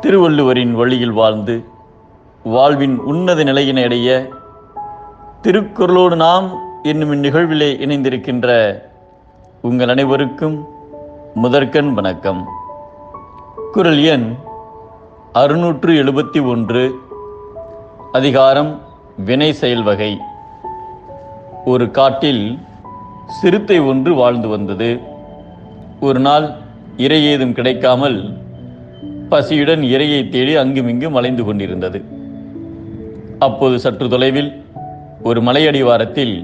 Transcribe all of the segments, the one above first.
திருவள்ளுவரின் வழியில் வாழ்ந்து வாழ்வின் உன்னத நிலையினை அடைய திருக்குறளோடு நாம் என்னும் இந்நிகழ்விலே இணைந்திருக்கின்ற உங்கள் அனைவருக்கும் முதற்கண் வணக்கம். குறள் எண் 671, அதிகாரம் வினை செயல் வகை. ஒரு காட்டில் சிறுத்தை ஒன்று வாழ்ந்து வந்தது. ஒரு நாள் இரை ஏதும் கிடைக்காமல் பசியுடன் இரையை தேடி அங்குமிங்கும் அலைந்து கொண்டிருந்தது. அப்போது சற்று தொலைவில் ஒரு மலையடிவாரத்தில்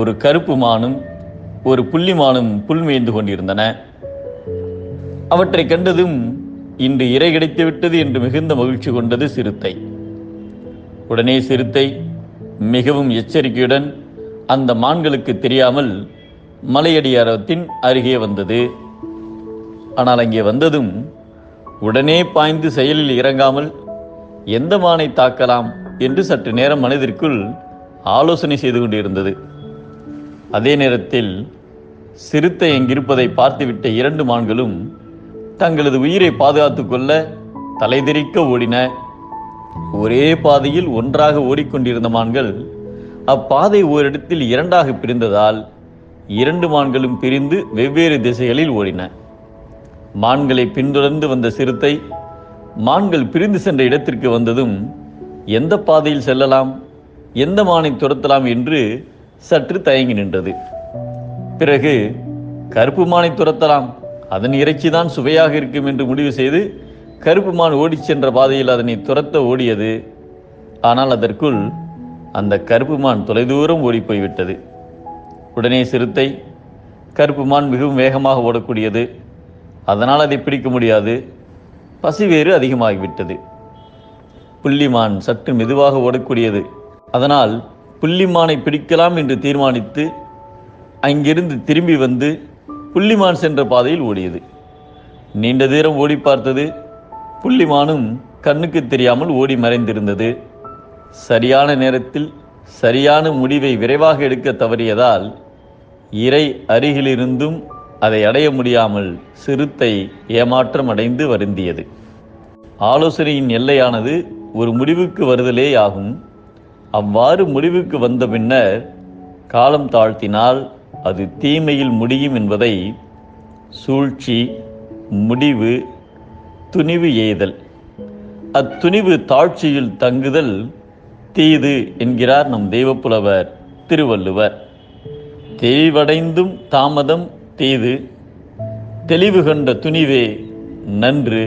ஒரு கருப்பு மானும் ஒரு புள்ளிமானும் புல் மேய்ந்து கொண்டிருந்தன. அவற்றை கண்டதும் இன்று இரை கிடைத்துவிட்டது என்று மிகுந்த மகிழ்ச்சி கொண்டது சிறுத்தை. உடனே சிறுத்தை மிகவும் எச்சரிக்கையுடன் அந்த மான்களுக்கு தெரியாமல் மலையடிவாரத்தின் அருகே வந்தது. ஆனால் அங்கே வந்ததும் உடனே பாய்ந்து செயலில் இறங்காமல் எந்த மானை தாக்கலாம் என்று சற்று நேரம் மனதிற்குள் ஆலோசனை செய்து கொண்டிருந்தது. அதே நேரத்தில் சிறுத்தை எங்கிருப்பதை பார்த்துவிட்ட 2 மான்களும் தங்களது உயிரை பாதுகாத்துக் கொள்ள தலைதெறிக்க ஓடின. ஒரே பாதையில் ஒன்றாக ஓடிக்கொண்டிருந்த மான்கள் அப்பாதை ஓரிடத்தில் 2ஆக பிரிந்ததால் 2 மான்களும் பிரிந்து வெவ்வேறு திசைகளில் ஓடின. மான்களை பின்தொடர்ந்து வந்த சிறுத்தை மான்கள் பிரிந்து சென்ற இடத்திற்கு வந்ததும் எந்த பாதையில் செல்லலாம், எந்த மானை துரத்தலாம் என்று சற்று தயங்கி நின்றது. பிறகு கருப்பு மானை துரத்தலாம், அதன் இறைச்சிதான் சுவையாக இருக்கும் என்று முடிவு செய்து கருப்பு மான் ஓடிச் சென்ற பாதையில் அதனை துரத்த ஓடியது. ஆனால் அதற்குள் அந்த கருப்பு மான் தொலைதூரம் ஓடிப்போய்விட்டது. உடனே சிறுத்தை, கருப்பு மான் மிகவும் வேகமாக ஓடக்கூடியது, அதனால் அதை பிடிக்க முடியாது, பசி வேறு அதிகமாகிவிட்டது. புள்ளிமான் சற்று மெதுவாக ஓடக்கூடியது, அதனால் புள்ளிமானை பிடிக்கலாம் என்று தீர்மானித்து அங்கிருந்து திரும்பி வந்து புள்ளிமான் சென்ற பாதையில் ஓடியது. நீண்ட தூரம் ஓடி பார்த்தது. புள்ளிமானும் கண்ணுக்கு தெரியாமல் ஓடி மறைந்திருந்தது. சரியான நேரத்தில் சரியான முடிவை விரைவாக எடுக்க தவறியதால் இரை அருகிலிருந்தும் அதை அடைய முடியாமல் சிறுத்தை ஏமாற்றம் அடைந்து வருந்தியது. ஆலோசனையின் எல்லையானது ஒரு முடிவுக்கு வருதலே ஆகும். அவ்வாறு முடிவுக்கு வந்த பின்னர் காலம் தாழ்த்தினால் அது தீமையில் முடியும் என்பதை சூழ்ச்சி, முடிவு, துணிவு எய்தல், அத்துணிவு தாழ்ச்சியில் தங்குதல் தீது என்கிறார் நம் தெய்வப்புலவர் திருவள்ளுவர். தெளிவடைந்தும் தாமதம் தீது, தெளிவு கண்ட துணிவே நன்று